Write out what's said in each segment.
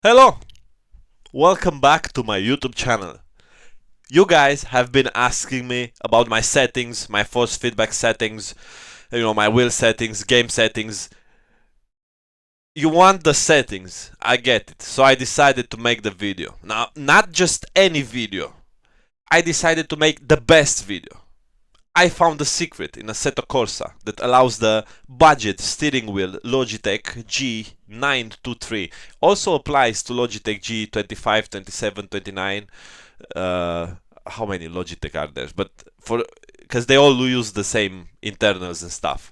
Hello! Welcome back to my YouTube channel. You guys have been asking me about my settings, my force feedback settings, my wheel settings, game settings. You want the settings, I get it. So I decided to make the video. Now, not just any video. I decided to make the best video. I found a secret in Assetto Corsa that allows the budget steering wheel Logitech G923. Also applies to Logitech G25, 27, 29. How many Logitech are there? But because they all use the same internals and stuff.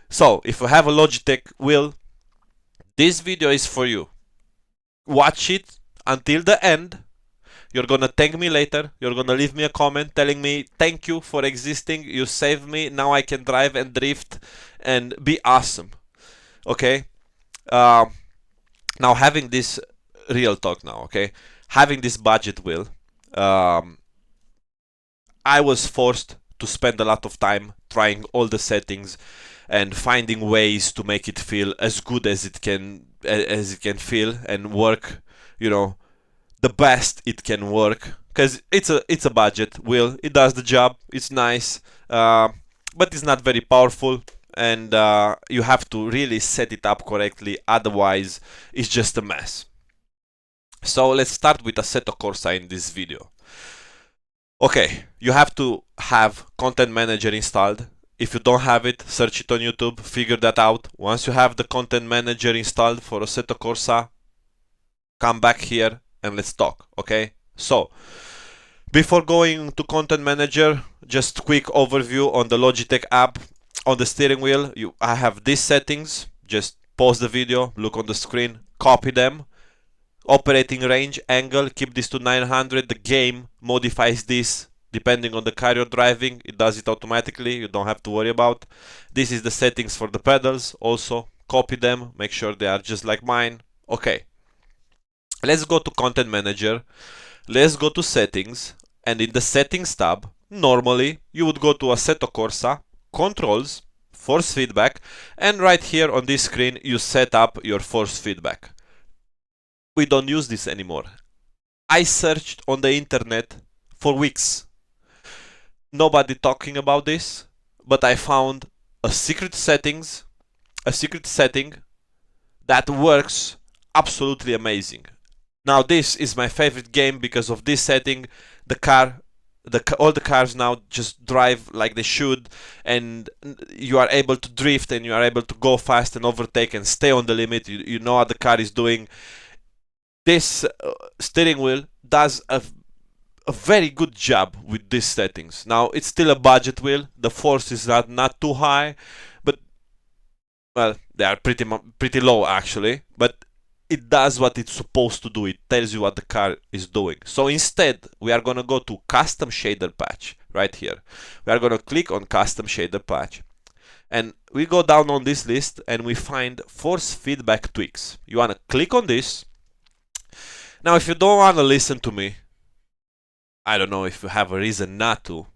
So if you have a Logitech wheel, this video is for you. Watch it until the end. You're gonna thank me later. You're gonna leave me a comment telling me thank you for existing. You saved me. Now I can drive and drift and be awesome. Okay. Now having this real talk now. Okay. Having this budget wheel, I was forced to spend a lot of time trying all the settings and finding ways to make it feel as good as it can feel and work. The best it can work, because it's a budget wheel. It does the job. It's nice, but it's not very powerful, and you have to really set it up correctly. Otherwise, it's just a mess. So let's start with Assetto Corsa in this video. Okay, you have to have Content Manager installed. If you don't have it, search it on YouTube. Figure that out. Once you have the Content Manager installed for Assetto Corsa, come back here and let's talk. Okay, so before going to Content Manager, just quick overview on the Logitech app. On the steering wheel, I have these settings. Just pause the video, look on the screen, copy them. Operating range, angle, keep this to 900. The game modifies this depending on the car you're driving. It does it automatically, you don't have to worry about. This is the settings for the pedals. Also copy them, make sure they are just like mine. Okay, let's go to Content Manager. Let's go to Settings, and in the Settings tab, normally you would go to Assetto Corsa, Controls, Force Feedback, and right here on this screen you set up your force feedback. We don't use this anymore. I searched on the internet for weeks. Nobody talking about this, but I found a secret setting that works absolutely amazing. Now this is my favorite game because of this setting. All the cars now just drive like they should, and you are able to drift and you are able to go fast and overtake and stay on the limit. You know what the car is doing. This steering wheel does a very good job with these settings. Now it's still a budget wheel. The force is not too high, but well, they are pretty low actually. But it does what it's supposed to do. It tells you what the car is doing. So instead, we are gonna go to Custom Shader Patch right here. We are gonna click on Custom Shader Patch, and we go down on this list and we find Force Feedback Tweaks. You wanna click on this. Now, if you don't want to listen to me, I don't know if you have a reason not to,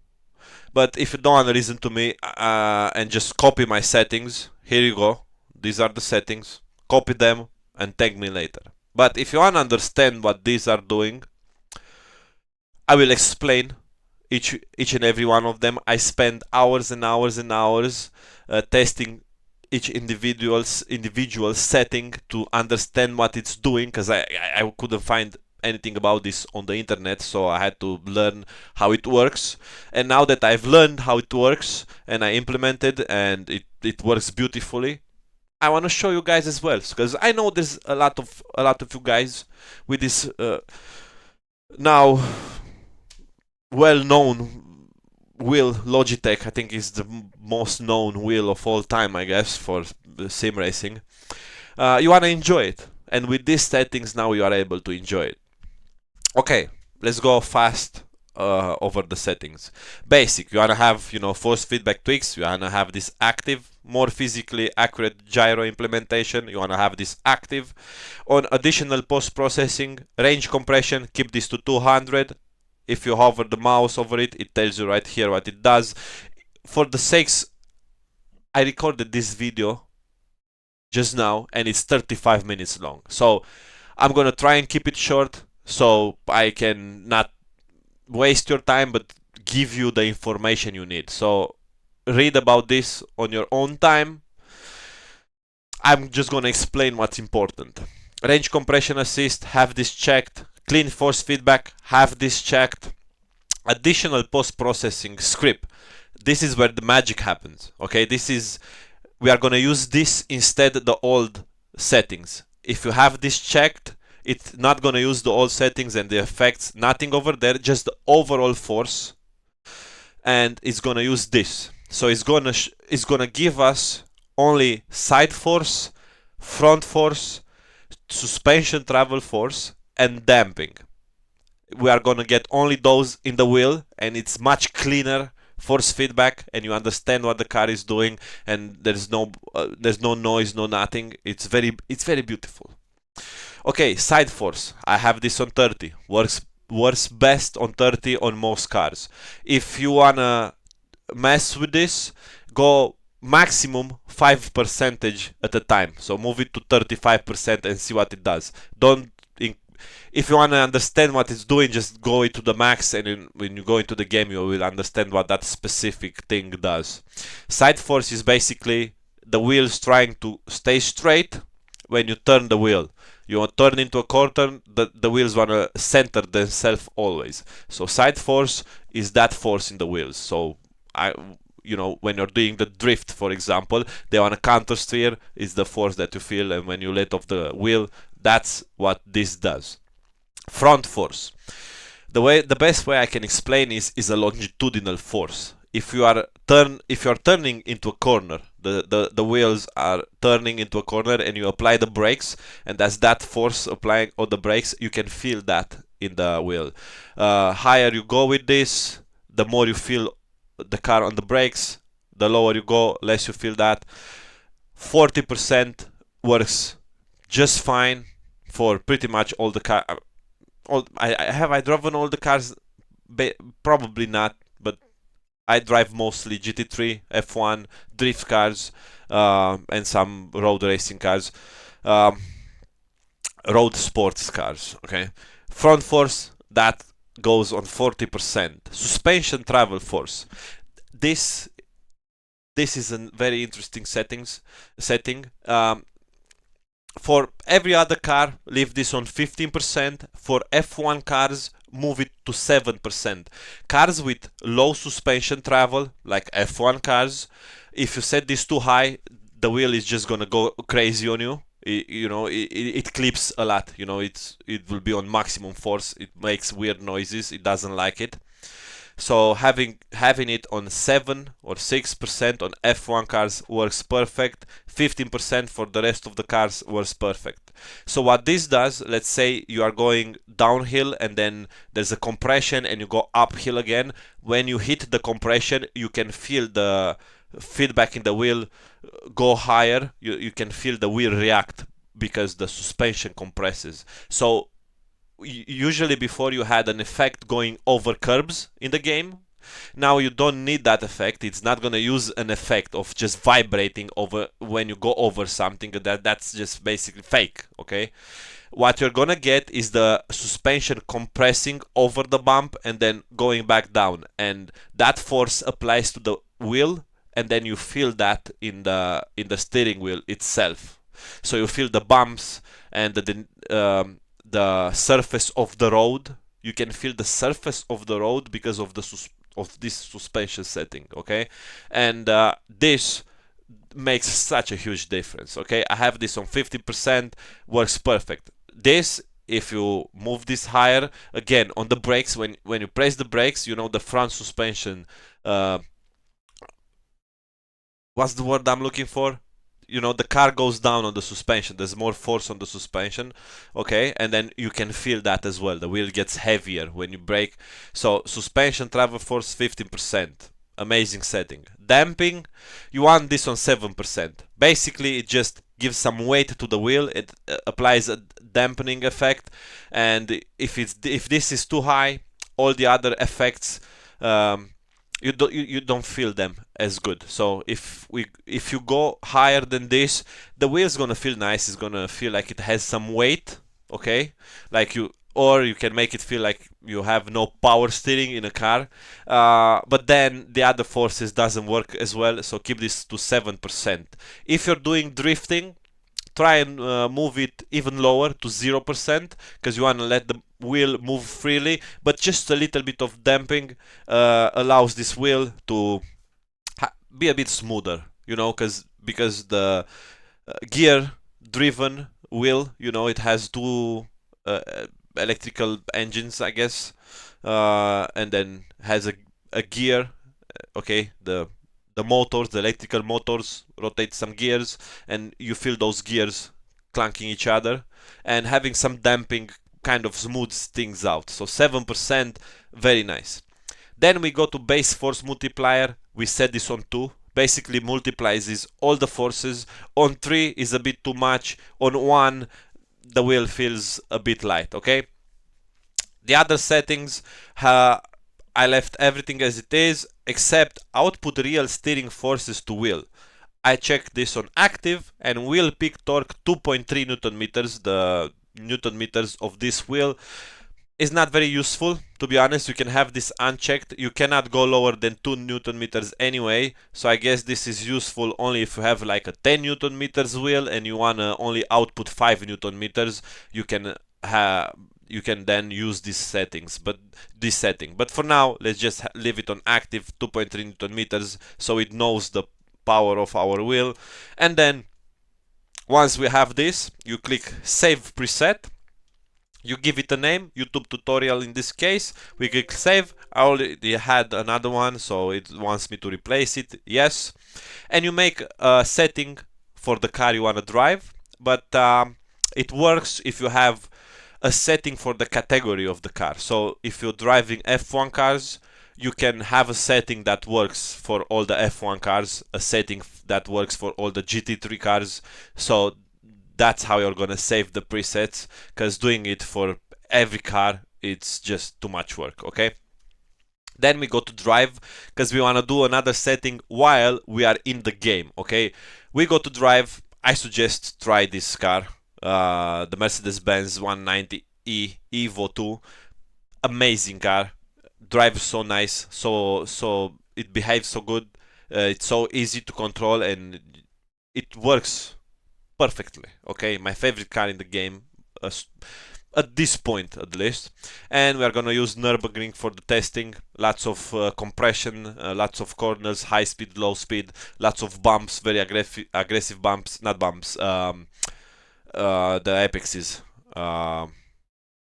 but if you don't want to listen to me and just copy my settings, here you go. These are the settings. Copy them and thank me later. But if you want to understand what these are doing, I will explain each and every one of them. I spend hours and hours and hours testing each individual setting to understand what it's doing, because I couldn't find anything about this on the internet, so I had to learn how it works. And now that I've learned how it works and I implemented and it works beautifully, I want to show you guys as well, because I know there's a lot of you guys with this now well-known wheel. Logitech, I think, is the most known wheel of all time, I guess, for sim racing. You want to enjoy it, and with these settings now you are able to enjoy it. Okay, let's go fast over the settings. Basic, you want to have force feedback tweaks. You want to have this active, more physically accurate gyro implementation. You want to have this active. On additional post-processing, range compression, keep this to 200. If you hover the mouse over it, it tells you right here what it does. For the sakes, I recorded this video just now and it's 35 minutes long. So I'm gonna try and keep it short so I can not waste your time but give you the information you need. So read about this on your own time. I'm just gonna explain what's important. Range compression assist, have this checked. Clean force feedback, have this checked. Additional post-processing script. This is where the magic happens. Okay, we are gonna use this instead of the old settings. If you have this checked, it's not gonna use the old settings and the effects, nothing over there, just the overall force, and it's gonna use this. So it's gonna give us only side force, front force, suspension travel force, and damping. We are gonna get only those in the wheel, and it's much cleaner force feedback, and you understand what the car is doing, and there's no noise, no nothing. It's very beautiful. Okay, side force. I have this on 30. Works best on 30 on most cars. If you wanna mess with this, go maximum 5% at a time. So move it to 35% and see what it does. If you want to understand what it's doing, just go into the max, and when you go into the game you will understand what that specific thing does. Side force is basically the wheels trying to stay straight when you turn the wheel. You want to turn into a corner, the wheels want to center themselves always. So side force is that force in the wheels. So when you're doing the drift, for example, they want a counter steer, is the force that you feel, and when you let off the wheel, that's what this does. Front force. The best way I can explain is a longitudinal force. If you are turning into a corner, the wheels are turning into a corner, and you apply the brakes, and as that force applying on the brakes, you can feel that in the wheel. Higher you go with this, the more you feel the car on the brakes. The lower you go, less you feel that. 40% works just fine for pretty much all the car. Have I driven all the cars? Probably not, but I drive mostly GT3, F1, drift cars, and some road racing cars, road sports cars. Okay, front force, that goes on 40%. Suspension travel force. This is a very interesting setting. For every other car, leave this on 15%. For F1 cars, move it to 7%. Cars with low suspension travel, like F1 cars, if you set this too high, the wheel is just gonna go crazy on you. It clips a lot. It will be on maximum force. It makes weird noises. It doesn't like it. So having it on 7 or 6% on F1 cars works perfect. 15% for the rest of the cars works perfect. So what this does, let's say you are going downhill and then there's a compression and you go uphill again. When you hit the compression, you can feel the feedback in the wheel go higher. You can feel the wheel react because the suspension compresses. So usually before you had an effect going over curbs in the game. Now you don't need that effect. It's not gonna use an effect of just vibrating over when you go over something. That's just basically fake. Okay, what you're gonna get is the suspension compressing over the bump and then going back down, and that force applies to the wheel, and then you feel that in the steering wheel itself. So you feel the bumps and the surface of the road. You can feel the surface of the road because of this suspension setting. Okay, and this makes such a huge difference. Okay, I have this on 50%, works perfect. This, if you move this higher, again on the brakes, when you press the brakes, the front suspension, what's the word I'm looking for? The car goes down on the suspension. There's more force on the suspension. Okay, and then you can feel that as well. The wheel gets heavier when you brake. So suspension travel force 15%. Amazing setting. Damping, you want this on 7%. Basically, it just gives some weight to the wheel. It applies a dampening effect, and if this is too high, all the other effects, you don't feel them as good. So if you go higher than this, the wheel's gonna feel nice. It's gonna feel like it has some weight. okay? Like or you can make it feel like you have no power steering in a car, but then the other forces doesn't work as well, so keep this to 7%. If you're doing drifting, try and move it even lower to 0%, because you want to let the wheel move freely, but just a little bit of damping allows this wheel to be a bit smoother, you know, because the gear driven wheel, you know, it has two electrical engines, I guess, and then has a gear. Okay, the motors, the electrical motors rotate some gears, and you feel those gears clunking each other, and having some damping kind of smooths things out. So 7%, very nice. Then we go to base force multiplier. We set this on 2. Basically multiplies all the forces. On 3 is a bit too much. On 1, the wheel feels a bit light, okay? The other settings, I left everything as it is, except output real steering forces to wheel. I checked this on active, and wheel peak torque 2.3 Newton meters. The Newton meters of this wheel is not very useful, to be honest. You can have this unchecked. You cannot go lower than 2 Newton meters anyway, so I guess this is useful only if you have like a 10 Newton meters wheel and you wanna only output 5 Newton meters. You can then use these settings, but for now let's just leave it on active 2.3 Newton meters, so it knows the power of our wheel. And then once we have this, you click save preset. You give it a name, YouTube tutorial in this case. We click save. I already had another one, so it wants me to replace it. Yes. And you make a setting for the car you want to drive, but it works if you have a setting for the category of the car. So if you're driving F1 cars, you can have a setting that works for all the F1 cars, a setting that works for all the GT3 cars. So that's how you're gonna save the presets, because doing it for every car, it's just too much work, okay? Then we go to drive, because we want to do another setting while we are in the game, okay? We go to drive. I suggest try this car, the Mercedes-Benz 190e Evo 2. Amazing car, drives so nice, so it behaves so good, it's so easy to control, and it works perfectly, okay? My favorite car in the game, at this point at least. And we are gonna use Nürburgring for the testing. Lots of compression, lots of corners, high speed, low speed, lots of bumps, very aggressive bumps, not bumps, the apexes.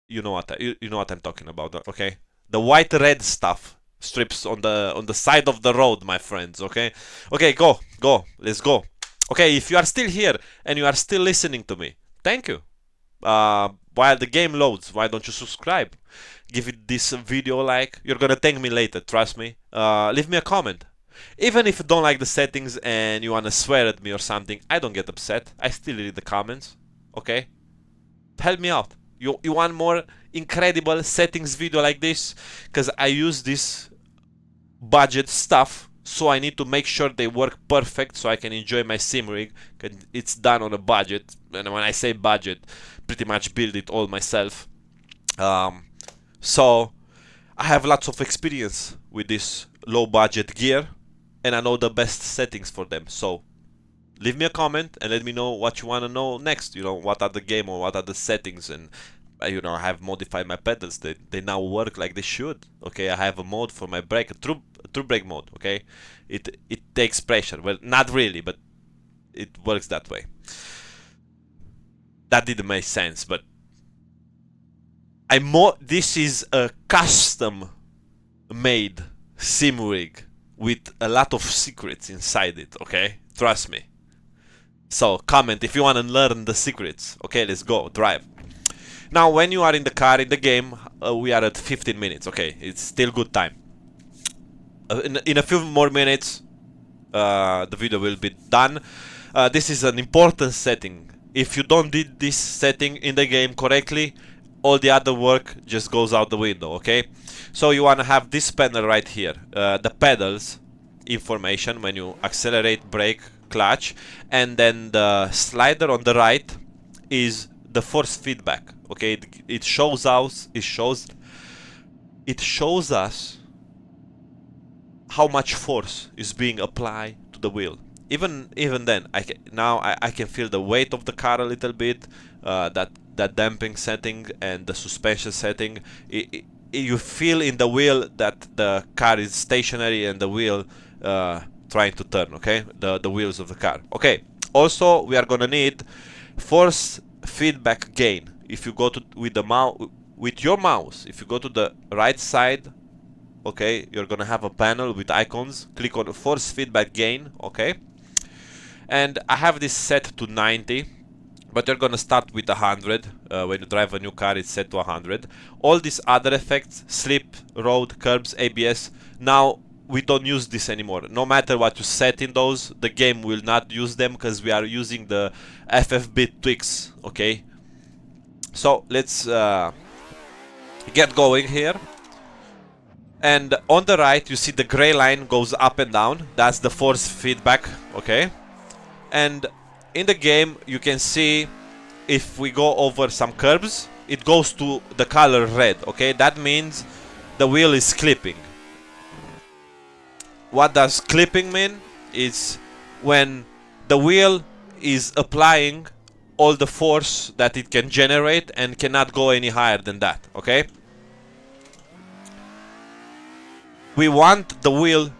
You know what I'm talking about, okay? The white red stuff, strips on the side of the road, my friends, okay? Okay, go, let's go. Okay, if you are still here and you are still listening to me, thank you. While the game loads, why don't you subscribe? Give it this video a like. You're gonna thank me later, trust me. Leave me a comment. Even if you don't like the settings and you wanna swear at me or something, I don't get upset. I still read the comments, okay? Help me out. You want more incredible settings video like this? Because I use this budget stuff, so I need to make sure they work perfect so I can enjoy my sim rig, because it's done on a budget. And when I say budget, pretty much build it all myself. So I have lots of experience with this low budget gear, and I know the best settings for them. So leave me a comment and let me know what you want to know next. You know, what are the game or what are the settings, and you know, I have modified my pedals. They now work like they should. Okay, I have a mode for my brake, a true brake mode. Okay, it takes pressure. Well, not really, but it works that way. That didn't make sense, but this is a custom made sim rig with a lot of secrets inside it. Okay, trust me. So comment if you want to learn the secrets. Okay, let's go drive. Now, when you are in the car, in the game, we are at 15 minutes, okay? It's still good time. In a few more minutes, the video will be done. This is an important setting. If you don't did this setting in the game correctly, all the other work just goes out the window, okay? So you want to have this panel right here. The pedals information when you accelerate, brake, clutch, and then the slider on the right is the force feedback, Okay, it shows us how much force is being applied to the wheel. Even then, I can feel the weight of the car a little bit, that damping setting and the suspension setting. You feel in the wheel that the car is stationary and the wheel trying to turn. Okay, the wheels of the car. Okay. Also, we are gonna need force feedback gain. If you go to with your mouse, if you go to the right side, okay, you're gonna have a panel with icons. Click on force feedback gain. Okay, and I have this set to 90, but you're gonna start with 100. When you drive a new car, it's set to 100. All these other effects, slip, road, curbs, ABS, now we don't use this anymore. No matter what you set in those, the game will not use them because we are using the FFbit tweaks. Okay, so let's get going here. And on the right, you see the gray line goes up and down. That's the force feedback. Okay, and in the game, you can see if we go over some curbs, it goes to the color red. Okay, that means the wheel is clipping. What does clipping mean? It's when the wheel is applying all the force that it can generate and cannot go any higher than that. Okay, we want the wheel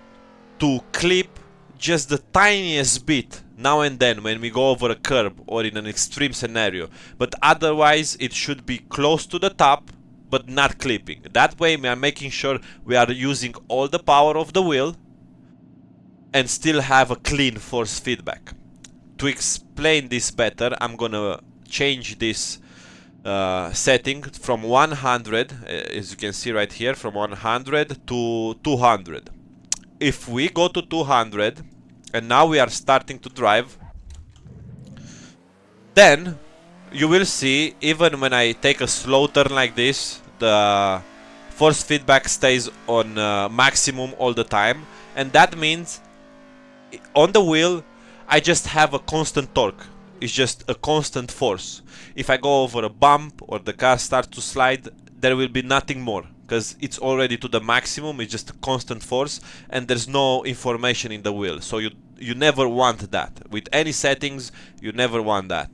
to clip just the tiniest bit now and then when we go over a curb or in an extreme scenario, but otherwise it should be close to the top but not clipping. That way we are making sure we are using all the power of the wheel and still have a clean force feedback. To explain this better, I'm gonna change this setting from 100, as you can see right here, from 100 to 200. If we go to 200 and now we are starting to drive, then you will see even when I take a slow turn like this, the force feedback stays on maximum all the time, and that means on the wheel I just have a constant torque. It's just a constant force. If I go over a bump or the car starts to slide, there will be nothing more because it's already to the maximum. It's just a constant force and there's no information in the wheel. So you never want that. With any settings, you never want that.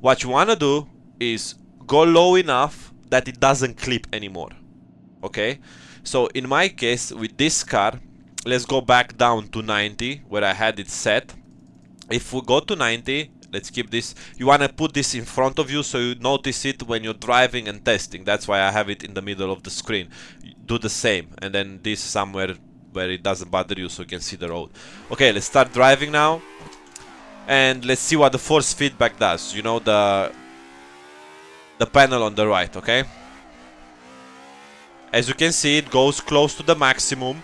What you want to do is go low enough that it doesn't clip anymore. Okay? So in my case, with this car, let's go back down to 90 where I had it set. If we go to 90, let's keep this. You want to put this in front of you so you notice it when you're driving and testing. That's why I have it in the middle of the screen. Do the same, and then this somewhere where it doesn't bother you so you can see the road. Okay, let's start driving now. And let's see what the force feedback does. You know, the panel on the right, okay? As you can see, it goes close to the maximum.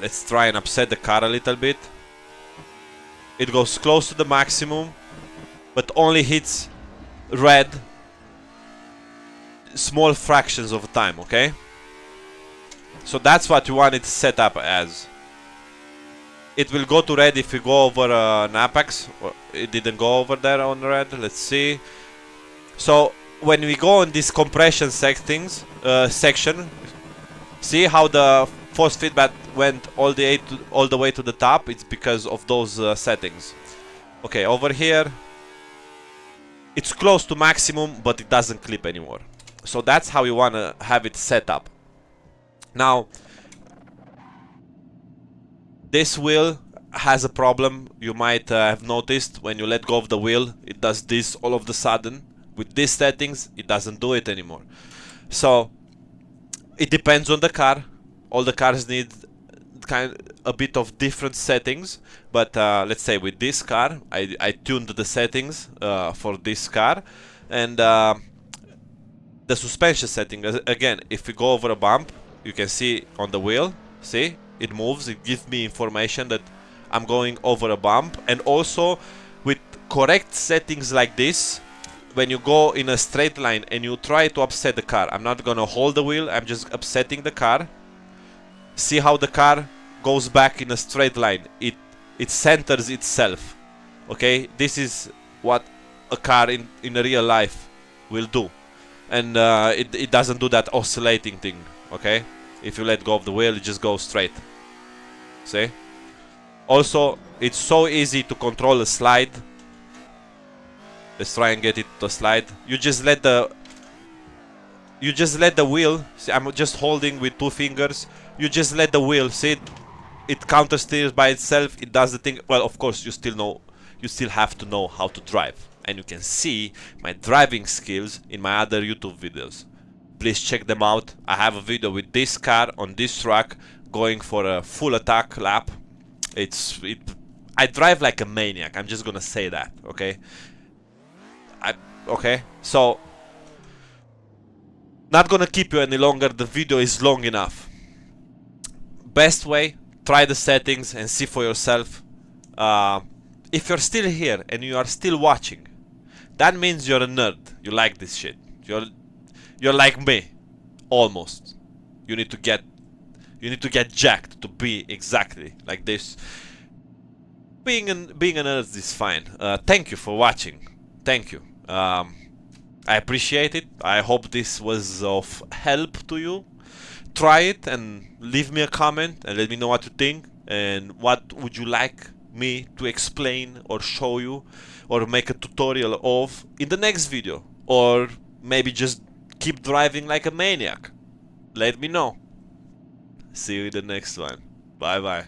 Let's try and upset the car a little bit. It goes close to the maximum, but only hits red small fractions of time, okay? So that's what you want it set up as. It will go to red if you go over an apex. It didn't go over there on red. Let's see. So when we go on this compression settings section, see how the force feedback went all the way to the top? It's because of those settings. Okay, over here, it's close to maximum, but it doesn't clip anymore. So that's how you want to have it set up. Now, this wheel has a problem. You might have noticed when you let go of the wheel, it does this all of a sudden. With these settings, it doesn't do it anymore. So it depends on the car. All the cars need a bit of different settings, but let's say with this car, I tuned the settings for this car, and the suspension setting, again, if we go over a bump, you can see on the wheel, see, it moves, it gives me information that I'm going over a bump. And also with correct settings like this, when you go in a straight line and you try to upset the car, I'm not gonna hold the wheel, I'm just upsetting the car. See how the car goes back in a straight line. It centers itself. Okay, this is what a car in real life will do. And it doesn't do that oscillating thing, okay? If you let go of the wheel, it just goes straight. See? Also, it's so easy to control a slide. Let's try and get it to slide. You just let the wheel. See, I'm just holding with 2 fingers. You just let the wheel. See, it counter steers by itself. It does the thing. Well, of course, you still have to know how to drive. And you can see my driving skills in my other YouTube videos. Please check them out. I have a video with this car on this track going for a full attack lap. I drive like a maniac. I'm just gonna say that, okay? Okay, so not gonna keep you any longer. The video is long enough. Best way, try the settings and see for yourself. If you're still here and you are still watching, that means you're a nerd. You like this shit. You're like me, almost. You need to get jacked to be exactly like this. Being a nerd is fine. Thank you for watching. Thank you. I appreciate it. I hope this was of help to you. Try it and leave me a comment and let me know what you think and what would you like me to explain or show you or make a tutorial of in the next video, or maybe just keep driving like a maniac. Let me know. See you in the next one. Bye bye.